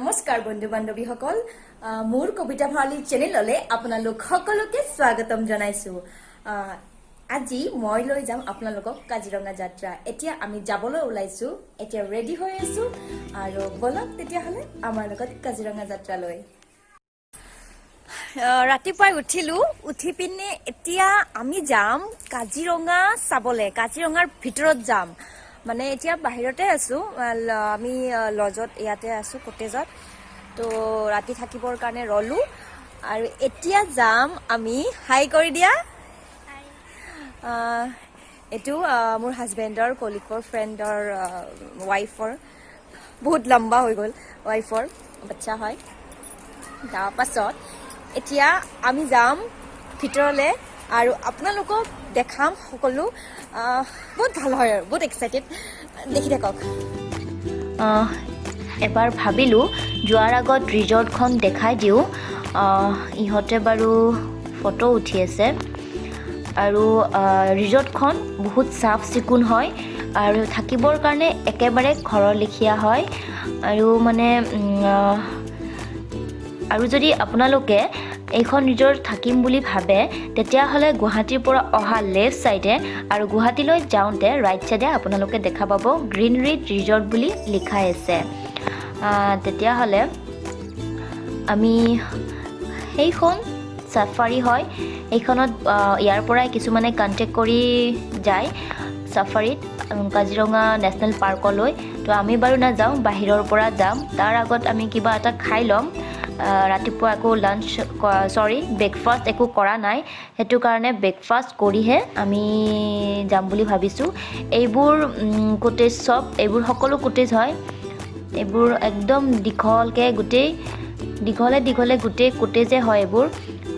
নমস্কাৰ বন্ধু বান্ধৱীসকল মোৰ কবিতা ভঁৰালী চেনেললৈ আপোনালোক সকলোকে স্বাগতম জনাইছো আজি মই লৈ যাম আপোনালোকক কাজিৰঙা যাত্ৰা এতিয়া আমি যাবলৈ ওলাইছো এতিয়া ৰেডি হৈ আছো আৰু বলক তেতিয়া হলে আমাৰ লগত কাজিৰঙা যাত্ৰালৈ ৰাতিপুৱাই উঠিলো উঠি পিনে এতিয়া আমি যাম কাজিৰঙা চাবলে কাজিৰঙাৰ ভিতৰত যাম মানে এতিয়া বাহিৰতে আছো আমি লজত ইয়াতে আছো কটেজত তো ৰাতি থাকিবৰ কাৰণে ৰলো আৰু এতিয়া যাম আমি হাই কৰি দিয়া এটো মোৰ হাজবেণ্ডৰ কলিকৰ ফ্ৰেণ্ডৰ ওয়াইফৰ বহুত লম্বা হৈ গল ওয়াইফৰ বাচ্চা হয় তাৰ পাছত এতিয়া আমি যাম ভিতৰলে আৰু আপোনালোকক দেখাম সকলো বহুত ভাল হয় আৰু বহুত এক্সাইটেড দেখি থাকক এবাৰ ভাবিলো যোৱাৰ আগত ৰিজৰ্টখন দেখাই দিও ইহঁতে বাৰু ফটো উঠি আছে আৰু ৰিজৰ্টখন বহুত সাফ চিকুণ হয় আৰু থাকিবৰ কাৰণে একেবাৰে ঘৰৰ লিখিয়া হয় আৰু মানে আৰু যদি আপোনালোকে এইখন ৰিজৰ্ট থাকিম বুলি ভাবে তেতিয়া হলে গুৱাহাটীৰ পৰা অহা লেফট সাইডে আৰু গুৱাহাটীলৈ যাওঁতে ৰাইট সাইডে আপোনালোকে দেখা পাব গ্ৰীন ৰিজৰ্ট বুলি লিখা আছে তেতিয়া হলে আমি এইখন সাফাৰী হয় এইখনত ইয়াৰ পৰা কিছুমানে কন্টেক্ট কৰি যায় সাফাৰীত কাজিৰঙা নেশ্যনেল পাৰ্কলৈ তো আমি বাৰু না যাওঁ বাহিৰৰ পৰা যাম তাৰ আগত আমি কিবা এটা খাই লম ৰাতিপুৱা একো লাঞ্চ ব্ৰেকফাষ্ট একো কৰা নাই হেতু কাৰণে ব্ৰেকফাষ্ট কৰিহে আমি যাম বুলি ভাবিছো এইবোৰ কোটেজ সব এইবোৰ সকলো কোটেজ হয় এইবোৰ একদম দীঘলকে গোটেই দীঘলে গোটেই কোটেজে হয় এইবোৰ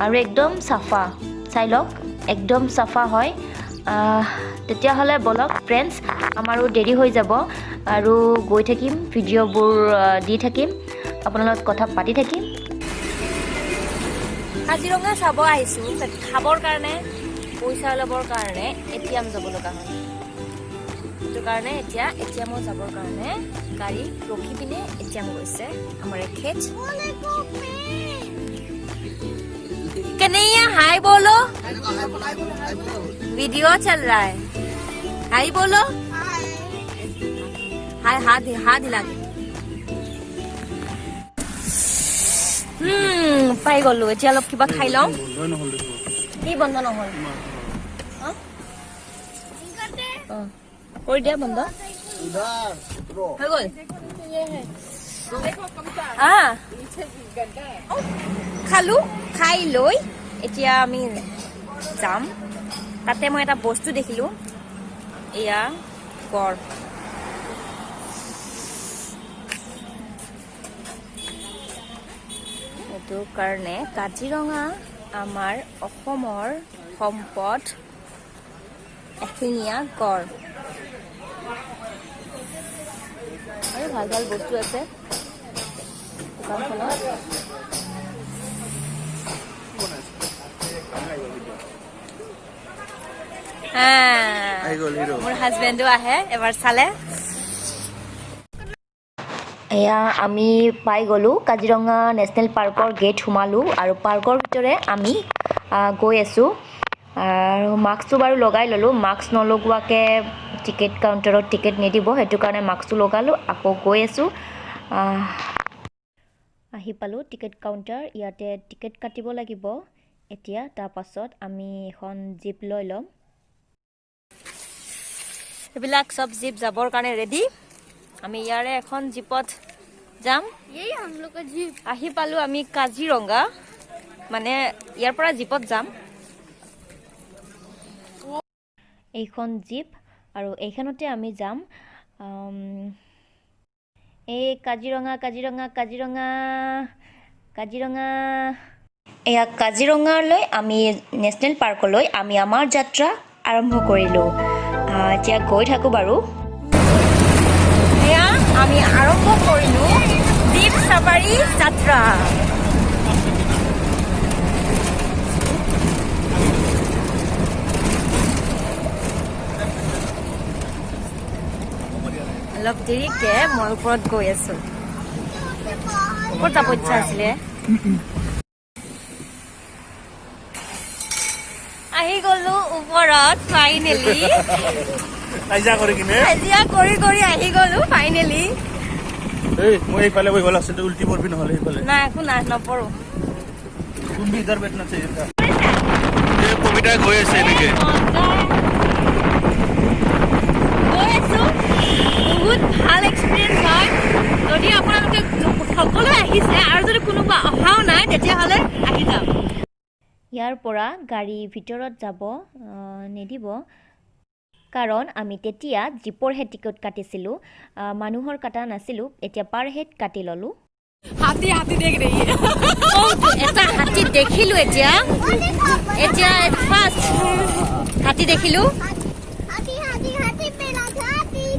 আৰু একদম সাফা চাই লওক একদম সাফা হয় তেতিয়া হলে বলক ফ্ৰেণ্ডছ আমাৰো দেৰি হৈ যাব আৰু গৈ থাকিম ভিডিঅ'বোৰ দি থাকিম আপোনালোক কথা পাতি থাকিম কাজিৰঙা চাব আহিছো খাবৰ কাৰণে পইচা লবৰ কাৰণে এটিএম যাব লগা হয় সেইটো কাৰণে এতিয়া মই যাবৰ কাৰণে গাড়ী ৰখি পিনে এটিএম গৈছে আমাৰ খেত कन्हैया हाय बोलो वीडियो चल रहा है हाय बोलो हाय हाथ हिला পাই গলো এতিয়া অলপ কিবা খাই লওঁ কি বন্ধ নহল কৰি দিয়া বন্ধ হৈ গল খালো খাই লৈ এতিয়া আমি যাম তাতে মই এটা বস্তু দেখিলো এয়া গড় এইটো কাৰণে কাজিৰঙা আমাৰ অসমৰ সম্পদ এশিঙীয়া গড় আৰু ভাল ভাল বস্তু আছে দোকানখনত মোৰ হাজবেণ্ডো আহে এবাৰ চালে এয়া আমি পাই গলো কাজিৰঙা নেশ্যনেল পাৰ্কৰ গেট সোমালো আৰু পাৰ্কৰ ভিতৰে আমি গৈ আছো আৰু মাস্কটো বাৰু লগাই ললো মাস্ক নলগোৱাকে টিকেট কাউণ্টাৰত টিকেট নিদিব সেইটো কাৰণে মাস্কটো লগালো আকৌ গৈ আছো আহি পালো টিকেট কাউণ্টাৰ ইয়াতে টিকেট কাটিব লাগিব এতিয়া তাৰ পাছত আমি এখন জিপ লৈ লম এইবিলাক সব জিপ যাবৰ কাৰণে ৰেডি আমি ইয়াৰে এখন জিপত যাম এই আমলোক জিপ আহি পালো আমি কাজিৰঙা মানে ইয়াৰ পৰা জিপত যাম এইখন জিপ আৰু এইখনতে আমি যাম এই কাজিৰঙা এয়া কাজিৰঙালৈ আমি নেশ্যনেল পাৰ্কলৈ আমি আমাৰ যাত্ৰা আৰম্ভ কৰিলো এতিয়া গৈ থাকো বাৰু এয়া আমি আৰম্ভ কৰিলো জীপ সাফাৰী যাত্ৰা অলপ দেৰিকে মই ওপৰত গৈ আছো ক'ত যাব ইচ্ছা আছিলে আহি গ'লো ওপৰত ফাইনেলি কাজিয়া কৰি কিনে কাজিয়া কৰি আহি গ'লো ফাইনেলি এই মই এইফালে বহিব লাগছে উল্টি পৰবি নহ'লে এইফালে নাই একো নাই নপৰো तुम भी इधर बैठना चाहिए था ये कविता गई আছে এনেকে বহুত ভাল এক্সপিৰিয়েঞ্চ হয় যদি আপোনালোকে সকলোৱে আহিছে আৰু যদি কোনোবা অহাও নাই তেতিয়াহ'লে আহি যাওক ইয়াৰ পৰা গাড়ী ভিতৰত যাব নিদিব কাৰণ আমি তেতিয়া জীপৰহে টিকট কাটিছিলোঁ মানুহৰ কাটা নাছিলোঁ এতিয়া পাৰ হেড কাটি ল'লোঁ হাতী দেখ ৰহি এটা হাতী দেখিলো এতিয়া ফাৰ্ষ্ট হাতী দেখিলো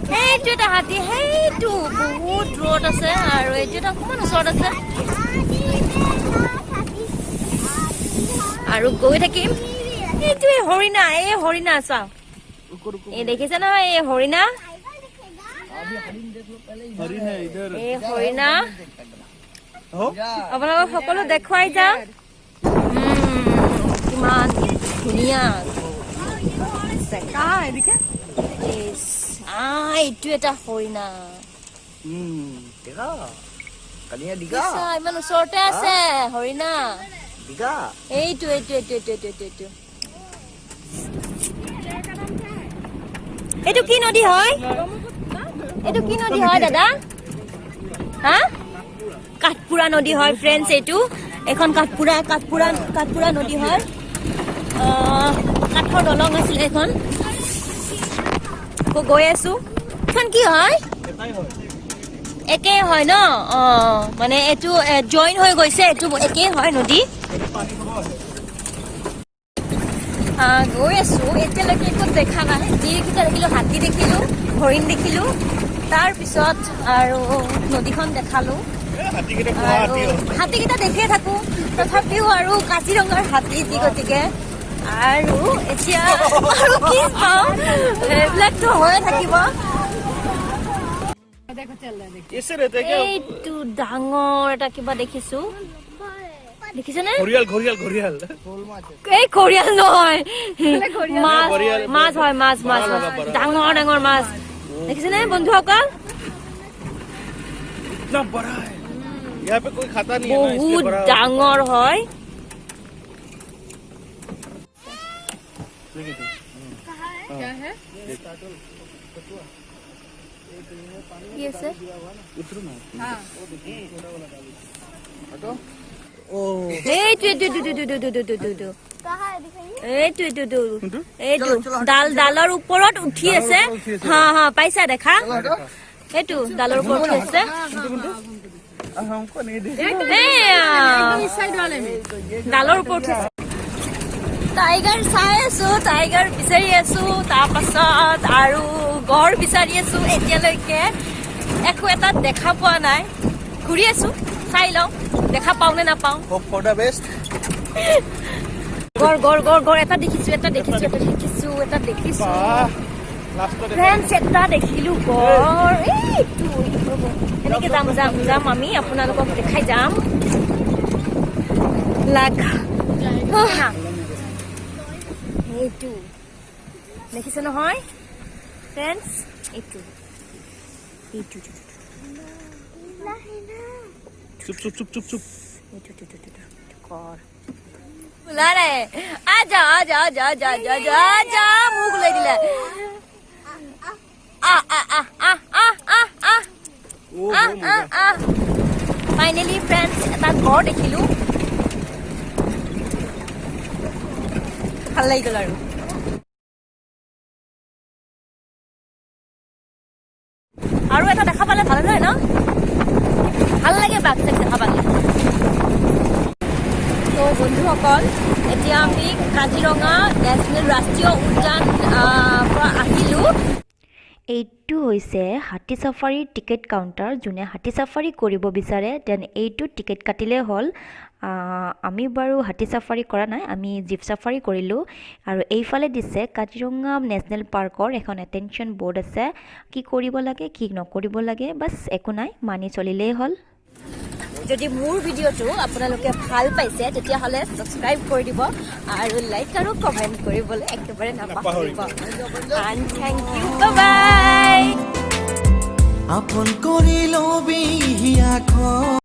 সেইটো এটা হাতী সেইটো বহুত দূৰত আছে আৰু এইটো এটা অকণমান ওচৰত আছে আৰু গৈ থাকিম এইটো হৰিণা চাওঁ এই দেখিছে নহয় এই হৰিণা এই হৰিণা আপোনালোকক সকলো দেখুৱাই যাম কিমান ধুনীয়া এইটো এটা হৰিণা ইমান ওচৰতে আছে হৰিণা এইটো এইটো কি নদী হয় দাদা হা কাঠপুৰা নদী হয় ফ্ৰেণ্ডছ এইটো এখন কাঠপুৰা নদী হয় কাঠৰ দলং আছিলে এখন গৈ আছো এখন কি হয় একে হয় ন মানে এইটো জইন হৈ গৈছে এইটো একে হয় নদী গৈ আছো এতিয়ালৈকে একো দেখা নাই যিকেইটা দেখিলো হাতী দেখিলো হৰিণ দেখিলো তাৰপিছত আৰু নদীখন দেখালো হাতীকেইটা দেখিয়ে থাকো তথাপিও আৰু কাজিৰঙাৰ হাতী যি গতিকে আৰু এতিয়া আৰু কি পাওঁ এইবিলাকতো হৈয়ে থাকিব এইটো ডাঙৰ এটা কিবা দেখিছো দেখিছেনে এই ঘৰিয়াল নহয় মাছ হয় মাছ ডাঙৰ মাছ দেখিছেনে বন্ধুসকল यहाँ पे कोई खाता नहीं है ना इसलिए बहुत बड़ा डांगर হয় क्या है ये से हां ओ এইটো ডালৰ ওপৰত উঠি আছে হা পাইছা দেখা এইটো ডালৰ ওপৰত উঠি আছে हमको नहीं दे ডালৰ ওপৰত উঠি আছে টাইগাৰ চাই আছো টাইগাৰ বিচাৰি আছো তাৰপাছত আৰু গড় বিচাৰি আছো এতিয়ালৈকে একো এটা দেখা পোৱা নাই ঘূৰি আছো চাই লওঁ দেখা পাওঁ নে নাপাওঁ होप फॉर द बेस्ट গড় এটা দেখিছো ফ্ৰেণ্ডছ এটা দেখিলো গড় এইটো এনেকে যাম আমি আপোনালোকক দেখাই যাম এইটো দেখিছে নহয় ফ্ৰেণ্ডছ এইটো चुप বুলা ৰে আজা মুখ লৈ দিলে ফাইনেলি ফ্ৰেণ্ডছ এটা ঘৰ দেখিলো ভাল লাগি গ'ল আৰু এটা দেখা পালে ভাল হয় ন ভাল লাগে বাঘ দেখা পালে তো বন্ধুসকল এতিয়া আমি কাজিৰঙা নেশ্যনেল ৰাষ্ট্ৰীয় উদ্যান পৰা আহিলো এইটো হৈছে হাতী চাফাৰীৰ টিকেট কাউণ্টাৰ যোনে হাতী চাফাৰী কৰিব বিচাৰে দেন এইটো টিকেট কাটিলে হ'ল আমি বাৰু হাতী চাফাৰী কৰা নাই আমি জীপ চাফাৰী কৰিলোঁ আৰু এইফালে দিছে কাজিৰঙা নেশ্যনেল পাৰ্কৰ এখন এটেনশ্যন বৰ্ড আছে কি কৰিব লাগে কি নকৰিব লাগে বাছ একো নাই মানি চলিলেই হ'ল যদি মোৰ ভিডিঅ'টো আপোনালোকে ভাল পাইছে তেতিয়াহ'লে ছাবস্ক্ৰাইব কৰি দিব আৰু লাইক আৰু কমেণ্ট কৰিবলৈ একেবাৰে নাপাহৰিব এণ্ড থেংক ইউ বাই আপন কৰি লবি